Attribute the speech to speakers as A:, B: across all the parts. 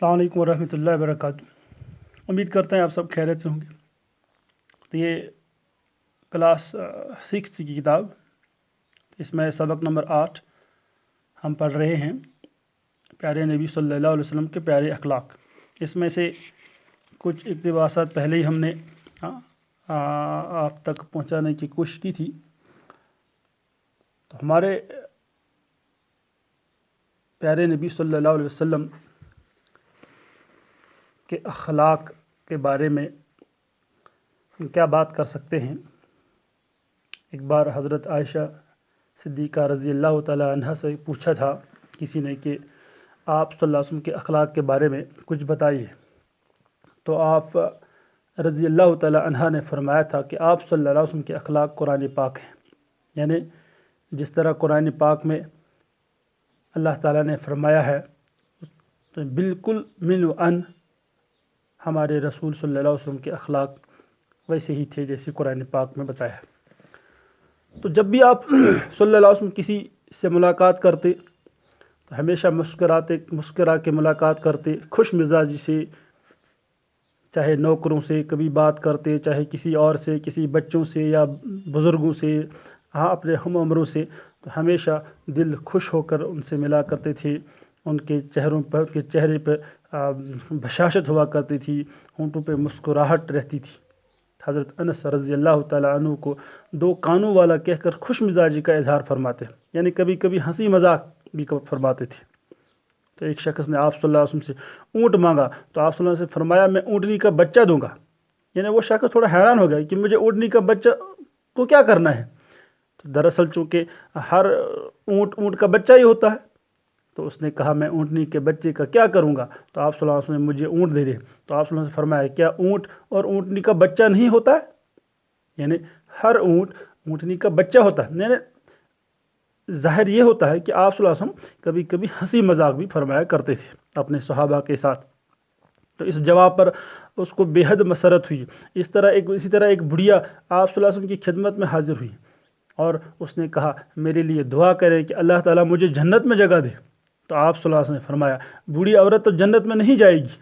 A: السلام علیکم ورحمۃ اللہ وبرکاتہ۔ امید کرتے ہیں آپ سب خیریت سے ہوں گے۔ تو یہ کلاس 6 کی کتاب، اس میں سبق نمبر 8 ہم پڑھ رہے ہیں، پیارے نبی صلی اللہ علیہ وسلم کے پیارے اخلاق۔ اس میں سے کچھ اقتباسات پہلے ہی ہم نے آپ تک پہنچانے کی کوشش کی تھی۔ تو ہمارے پیارے نبی صلی اللہ علیہ وسلم کے اخلاق کے بارے میں ہم کیا بات کر سکتے ہیں۔ ایک بار حضرت عائشہ صدیقہ رضی اللہ تعالی عنہ سے پوچھا تھا کسی نے کہ آپ صلی اللہ علیہ وسلم کے اخلاق کے بارے میں کچھ بتائیے، تو آپ رضی اللہ تعالی عنہ نے فرمایا تھا کہ آپ صلی اللہ علیہ وسلم کے اخلاق قرآن پاک ہیں، یعنی جس طرح قرآن پاک میں اللہ تعالیٰ نے فرمایا ہے تو بالکل من و ان ہمارے رسول صلی اللہ علیہ وسلم کے اخلاق ویسے ہی تھے جیسے قرآن پاک میں بتایا ہے۔ تو جب بھی آپ صلی اللہ علیہ وسلم کسی سے ملاقات کرتے تو ہمیشہ مسکرا کے ملاقات کرتے، خوش مزاجی سے، چاہے نوکروں سے کبھی بات کرتے، چاہے کسی اور سے، کسی بچوں سے یا بزرگوں سے، اپنے ہم عمروں سے، تو ہمیشہ دل خوش ہو کر ان سے ملا کرتے تھے۔ ان کے چہرے پہ بشاشت ہوا کرتی تھی، ہونٹوں پہ مسکراہٹ رہتی تھی۔ حضرت انس رضی اللہ تعالیٰ عنہ کو 2 کانوں والا کہہ کر خوش مزاجی کا اظہار فرماتے ہیں، یعنی کبھی کبھی ہنسی مذاق بھی فرماتے تھے۔ تو ایک شخص نے آپ صلی اللہ علیہ وسلم سے اونٹ مانگا تو آپ صلی اللہ علیہ وسلم نے فرمایا میں اونٹنی کا بچہ دوں گا، یعنی وہ شخص تھوڑا حیران ہو گیا کہ مجھے اونٹنی کا بچہ کو کیا کرنا ہے۔ تو دراصل چونکہ ہر اونٹ کا بچہ ہی ہوتا ہے، تو اس نے کہا میں اونٹنی کے بچے کا کیا کروں گا، تو آپ صلی اللہ علیہ وسلم نے مجھے اونٹ دے دے۔ تو آپ صلی اللہ علیہ وسلم نے فرمایا کیا اونٹ اور اونٹنی کا بچہ نہیں ہوتا ہے، یعنی ہر اونٹ اونٹنی کا بچہ ہوتا ہے۔ یعنی ظاہر یہ ہوتا ہے کہ آپ صلی اللہ علیہ وسلم کبھی کبھی ہنسی مذاق بھی فرمایا کرتے تھے اپنے صحابہ کے ساتھ۔ تو اس جواب پر اس کو بے حد مسرت ہوئی۔ اسی طرح ایک بڑھیا آپ صلی اللہ علیہ وسلم کی خدمت میں حاضر ہوئی اور اس نے کہا میرے لیے دعا کرے کہ اللہ تعالیٰ مجھے جنت میں جگہ دے۔ تو آپ صلی اللہ علیہ وسلم نے فرمایا بوڑھی عورت تو جنت میں نہیں جائے گی۔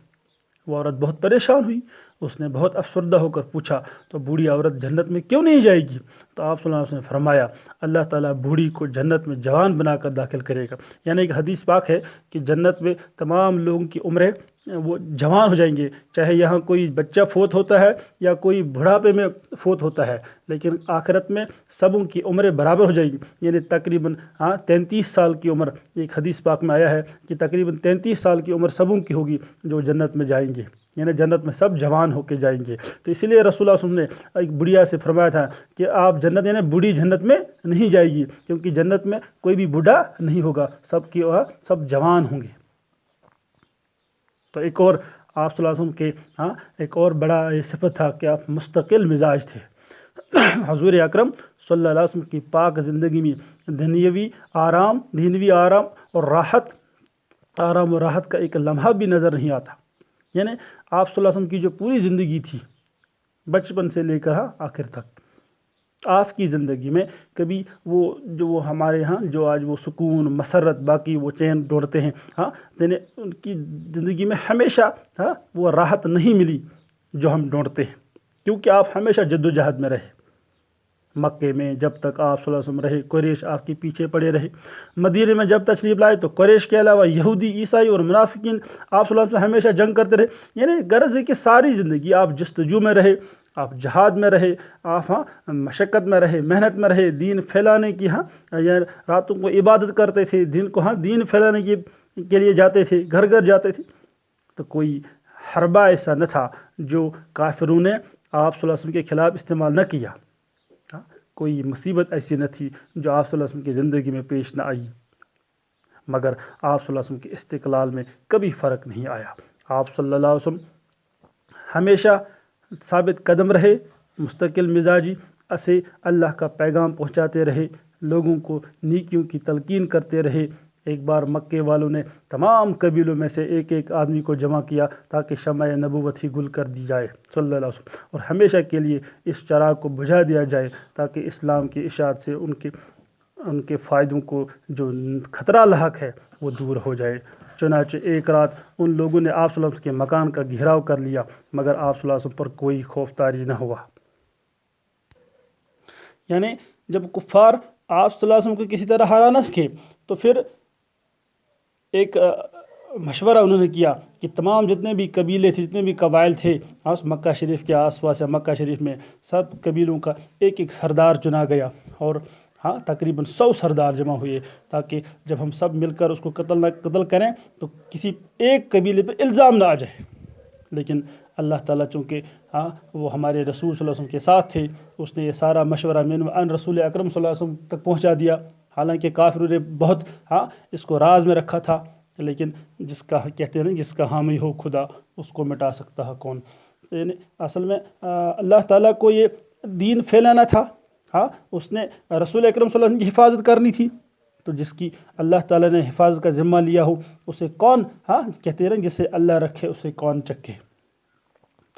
A: وہ عورت بہت پریشان ہوئی، اس نے بہت افسردہ ہو کر پوچھا تو بوڑھی عورت جنت میں کیوں نہیں جائے گی؟ تو آپ صلی اللہ علیہ وسلم نے فرمایا اللہ تعالیٰ بوڑھی کو جنت میں جوان بنا کر داخل کرے گا۔ یعنی ایک حدیث پاک ہے کہ جنت میں تمام لوگوں کی عمریں وہ جوان ہو جائیں گے، چاہے یہاں کوئی بچہ فوت ہوتا ہے یا کوئی بڑھاپے میں فوت ہوتا ہے، لیکن آخرت میں سبوں کی عمریں برابر ہو جائیں گی، یعنی تقریباً 33 سال کی عمر، ایک حدیث پاک میں آیا ہے کہ تقریباً 33 سال کی عمر سبوں کی ہوگی جو جنت میں جائیں گے، یعنی جنت میں سب جوان ہو کے جائیں گے۔ تو اس لیے رسول اللہ صلی اللہ علیہ وسلم نے ایک بڑھیا سے فرمایا تھا کہ آپ جنت، یعنی بوڑھی جنت میں نہیں جائے گی، کیونکہ جنت میں کوئی بھی بوڑھا نہیں ہوگا، سب جوان ہوں گے۔ تو ایک اور آپ صلی اللہ علیہ وسلم کے ایک اور بڑا صفت تھا کہ آپ مستقل مزاج تھے۔ حضور اکرم صلی اللہ علیہ وسلم کی پاک زندگی میں دنیوی آرام اور راحت کا ایک لمحہ بھی نظر نہیں آتا۔ یعنی آپ صلی اللہ علیہ وسلم کی جو پوری زندگی تھی، بچپن سے لے کر آخر تک، آپ کی زندگی میں کبھی وہ ہمارے جو آج وہ سکون، مسرت، باقی وہ چین ڈوڑتے ہیں، یعنی ان کی زندگی میں ہمیشہ وہ راحت نہیں ملی جو ہم ڈھونڈتے ہیں، کیونکہ آپ ہمیشہ جد و جہد میں رہے۔ مکے میں جب تک آپ صلی اللہ علیہ وسلم رہے قریش آپ کے پیچھے پڑے رہے، مدینے میں جب تشریف لائے تو قریش کے علاوہ یہودی، عیسائی اور منافقین آپ صلی اللہ علیہ وسلم ہمیشہ جنگ کرتے رہے۔ یعنی غرض ہے کہ ساری زندگی آپ جستجو میں رہے، آپ جہاد میں رہے، آپ مشقت میں رہے، محنت میں رہے، دین پھیلانے کی راتوں کو عبادت کرتے تھے، دین پھیلانے کے لیے جاتے تھے، گھر گھر جاتے تھے۔ تو کوئی حربہ ایسا نہ تھا جو کافروں نے آپ صلی اللہ علیہ وسلم کے خلاف استعمال نہ کیا، کوئی مصیبت ایسی نہ تھی جو آپ صلی اللہ علیہ وسلم کی زندگی میں پیش نہ آئی، مگر آپ صلی اللہ علیہ وسلم کے استقلال میں کبھی فرق نہیں آیا۔ آپ صلی اللہ علیہ وسلم ہمیشہ ثابت قدم رہے، مستقل مزاجی سے اللہ کا پیغام پہنچاتے رہے، لوگوں کو نیکیوں کی تلقین کرتے رہے۔ ایک بار مکے والوں نے تمام قبیلوں میں سے ایک آدمی کو جمع کیا تاکہ شمع نبوت ہی گل کر دی جائے صلی اللہ علیہ وسلم، اور ہمیشہ کے لیے اس چراغ کو بجھا دیا جائے تاکہ اسلام کی اشاعت سے ان کے فائدوں کو جو خطرہ لاحق ہے وہ دور ہو جائے۔ چنانچہ ایک رات ان لوگوں نے آپ صلی اللہ علیہ وسلم کے مکان کا گھیراؤ کر لیا مگر آپ صلی اللہ علیہ وسلم پر کوئی خوف طاری نہ ہوا۔ یعنی جب کفار آپ صلی اللہ علیہ وسلم کو کسی طرح ہرا نہ سکے تو پھر ایک مشورہ انہوں نے کیا کہ تمام جتنے بھی قبیلے تھے، جتنے بھی قبائل تھے مکہ شریف کے آس پاس یا مکہ شریف میں، سب قبیلوں کا ایک ایک سردار چنا گیا اور تقریباً 100 سردار جمع ہوئے تاکہ جب ہم سب مل کر اس کو قتل کریں تو کسی ایک قبیلے پہ الزام نہ آ جائے۔ لیکن اللہ تعالیٰ چونکہ وہ ہمارے رسول صلی اللہ علیہ وسلم کے ساتھ تھے، اس نے یہ سارا مشورہ ان رسول اکرم صلی اللہ علیہ وسلم تک پہنچا دیا۔ حالانکہ کافروں نے بہت اس کو راز میں رکھا تھا، لیکن جس کا کہتے ہیں جس کا حامی ہو خدا اس کو مٹا سکتا ہے کون۔ یعنی اصل میں اللہ تعالیٰ کو یہ دین پھیلانا تھا، اس نے رسول اکرم صلی اللہ علیہ وسلم کی حفاظت کرنی تھی، تو جس کی اللہ تعالیٰ نے حفاظت کا ذمہ لیا ہو اسے کون کہتے ہیں جسے اللہ رکھے اسے کون چکے۔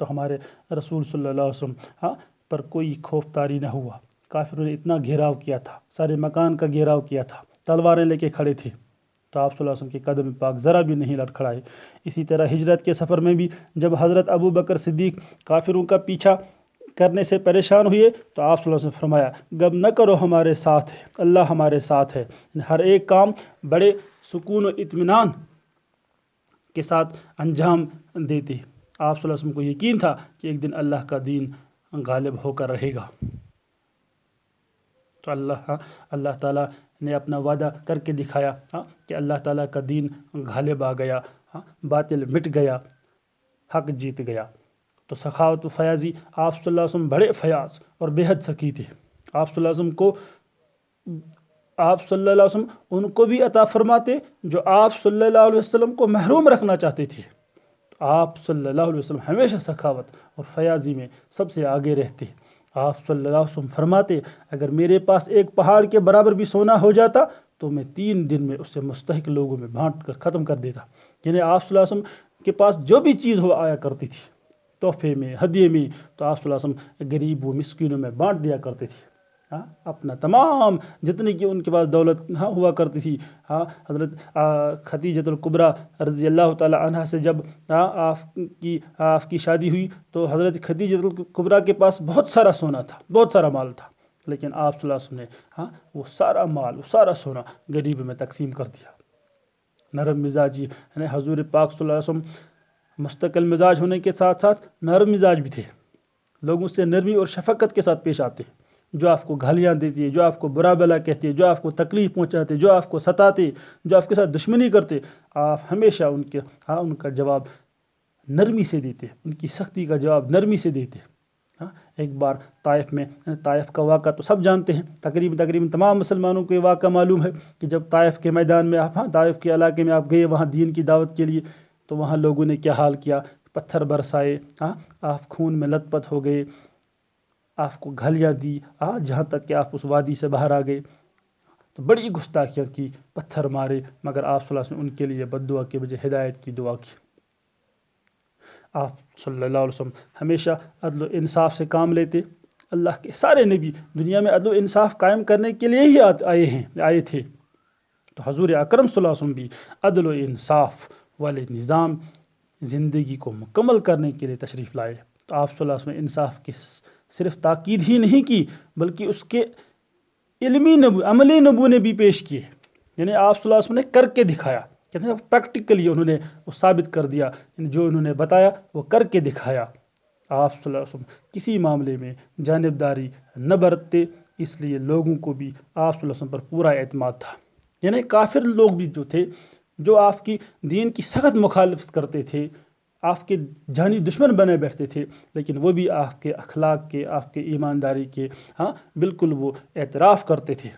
A: تو ہمارے رسول صلی اللہ علیہ وسلم پر کوئی خوف طاری نہ ہوا۔ کافروں نے اتنا گھیراؤ کیا تھا، سارے مکان کا گھیراؤ کیا تھا، تلواریں لے کے کھڑے تھے، تو آپ صلی اللہ علیہ وسلم کے قدم پاک ذرا بھی نہیں لڑکھڑائے۔ اسی طرح ہجرت کے سفر میں بھی جب حضرت ابو بکر صدیق کافروں کا پیچھا کرنے سے پریشان ہوئے تو آپ صلی اللہ علیہ وسلم فرمایا، غم نہ کرو، ہمارے ساتھ ہے، اللہ ہمارے ساتھ ہے۔ ہر ایک کام بڑے سکون و اطمینان کے ساتھ انجام دیتے۔ آپ صلی اللہ علیہ وسلم کو یقین تھا کہ ایک دن اللہ کا دین غالب ہو کر رہے گا۔ تو اللہ تعالیٰ نے اپنا وعدہ کر کے دکھایا کہ اللہ تعالیٰ کا دین غالب آ گیا، باطل مٹ گیا، حق جیت گیا۔ تو سخاوت و فیاضی، آپ صلی اللہ علیہ وسلم بڑے فیاض اور بے حد سخی تھے۔ آپ صلی اللہ علیہ وسلم کو آپ صلی اللہ علیہ وسلم ان کو بھی عطا فرماتے جو آپ صلی اللہ علیہ وسلم کو محروم رکھنا چاہتے تھے۔ آپ صلی اللہ علیہ وسلم ہمیشہ سخاوت اور فیاضی میں سب سے آگے رہتے۔ آپ صلی اللہ علیہ وسلم فرماتے، اگر میرے پاس ایک پہاڑ کے برابر بھی سونا ہو جاتا تو میں 3 دن میں اسے مستحق لوگوں میں بانٹ کر ختم کر دیتا۔ یعنی آپ صلی اللہ علیہ وسلم کے پاس جو بھی چیز ہو آیا کرتی تھی، تحفے میں، ہدیے میں، تو آپ صلی اللہ علیہ وسلم غریب و مسکینوں میں بانٹ دیا کرتے تھے۔ اپنا تمام جتنے کی ان کے پاس دولت ہوا کرتی تھی، حضرت خدیجۃ الکبریٰ رضی اللہ تعالی عنہ سے جب آپ کی شادی ہوئی تو حضرت خدیجۃ الکبریٰ کے پاس بہت سارا سونا تھا، بہت سارا مال تھا، لیکن آپ صلی اللہ علیہ وسلم نے وہ سارا مال، وہ سارا سونا غریب میں تقسیم کر دیا۔ نرم مزاجی، یعنی حضور پاک صلی اللہ علیہ وسلم مستقل مزاج ہونے کے ساتھ ساتھ نرم مزاج بھی تھے، لوگوں سے نرمی اور شفقت کے ساتھ پیش آتے۔ جو آپ کو گالیاں دیتی ہے، جو آپ کو برا بلا کہتے ہیں، جو آپ کو تکلیف پہنچاتے، جو آپ کو ستاتے، جو آپ کے ساتھ دشمنی کرتے، آپ ہمیشہ ان کا جواب نرمی سے دیتے، ان کی سختی کا جواب نرمی سے دیتے۔ ایک بار طائف کا واقعہ تو سب جانتے ہیں، تقریباً تمام مسلمانوں کو یہ واقعہ معلوم ہے کہ جب طائف کے میدان میں آپ طائف کے علاقے میں آپ گئے وہاں دین کی دعوت کے لیے، تو وہاں لوگوں نے کیا حال کیا، پتھر برسائے، آپ خون میں لت پت ہو گئے، آپ کو گالیاں دی، جہاں تک کہ آپ اس وادی سے باہر آ گئے، تو بڑی گستاخیاں کی، پتھر مارے، مگر آپ صلی اللہ علیہ وسلم ان کے لیے بد دعا کے بجائے ہدایت کی دعا کی۔ آپ صلی اللہ علیہ وسلم ہمیشہ عدل و انصاف سے کام لیتے۔ اللہ کے سارے نبی دنیا میں عدل و انصاف قائم کرنے کے لیے ہی آئے تھے، تو حضور اکرم صلی اللہ علیہ وسلم بھی عدل و انصاف والے نظام زندگی کو مکمل کرنے کے لیے تشریف لائے۔ تو آپ صلی اللہ علیہ وسلم انصاف کی صرف تاکید ہی نہیں کی بلکہ اس کے عملی نمونے بھی پیش کیے، یعنی آپ صلی اللہ علیہ وسلم نے کر کے دکھایا، کہتے ہیں پریکٹیکلی انہوں نے وہ ثابت کر دیا، یعنی جو انہوں نے بتایا وہ کر کے دکھایا۔ آپ صلی اللہ علیہ وسلم کسی معاملے میں جانبداری نہ برتتے، اس لیے لوگوں کو بھی آپ صلی اللہ علیہ وسلم پر پورا اعتماد تھا۔ یعنی کافر لوگ بھی جو تھے، جو آپ کی دین کی سخت مخالفت کرتے تھے، آپ کے جانی دشمن بنے بیٹھتے تھے، لیکن وہ بھی آپ کے اخلاق کے، آپ کے ایمانداری کے بالکل وہ اعتراف کرتے تھے۔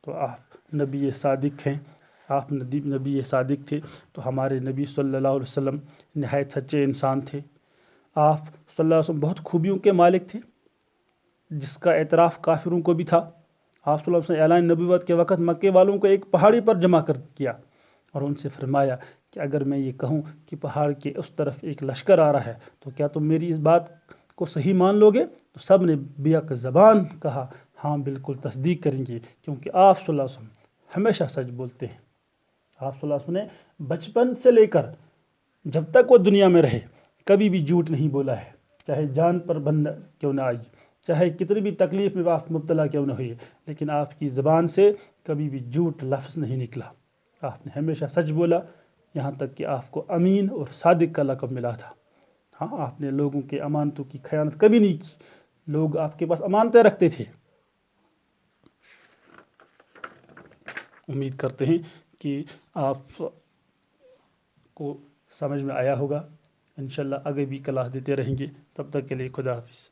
A: تو آپ نبی صادق ہیں، آپ نبی صادق تھے، تو ہمارے نبی صلی اللہ علیہ وسلم نہایت سچے انسان تھے۔ آپ صلی اللہ علیہ وسلم بہت خوبیوں کے مالک تھے، جس کا اعتراف کافروں کو بھی تھا۔ آپ صلی اللہ علیہ وسلم اعلان نبوت کے وقت مکے والوں کو ایک پہاڑی پر جمع کر کیا اور ان سے فرمایا کہ اگر میں یہ کہوں کہ پہاڑ کے اس طرف ایک لشکر آ رہا ہے تو کیا تم میری اس بات کو صحیح مان لو گے؟ تو سب نے بیک زبان کہا، ہاں بالکل تصدیق کریں گے، کیونکہ آپ صلی اللہ علیہ وسلم ہمیشہ سچ بولتے ہیں۔ آپ صلی اللہ علیہ وسلم نے بچپن سے لے کر جب تک وہ دنیا میں رہے کبھی بھی جھوٹ نہیں بولا ہے، چاہے جان پر بند کیوں نہ آئی، چاہے کتنی بھی تکلیف میں آپ مبتلا کیوں نہ ہوئی، لیکن آپ کی زبان سے کبھی بھی جھوٹ لفظ نہیں نکلا۔ آپ نے ہمیشہ سچ بولا، یہاں تک کہ آپ کو امین اور صادق کا لقب ملا تھا۔ ہاں، آپ نے لوگوں کے امانتوں کی خیانت کبھی نہیں کی، لوگ آپ کے پاس امانتیں رکھتے تھے۔ امید کرتے ہیں کہ آپ کو سمجھ میں آیا ہوگا، انشاءاللہ آگے بھی کلاس دیتے رہیں گے، تب تک کے لیے خدا حافظ۔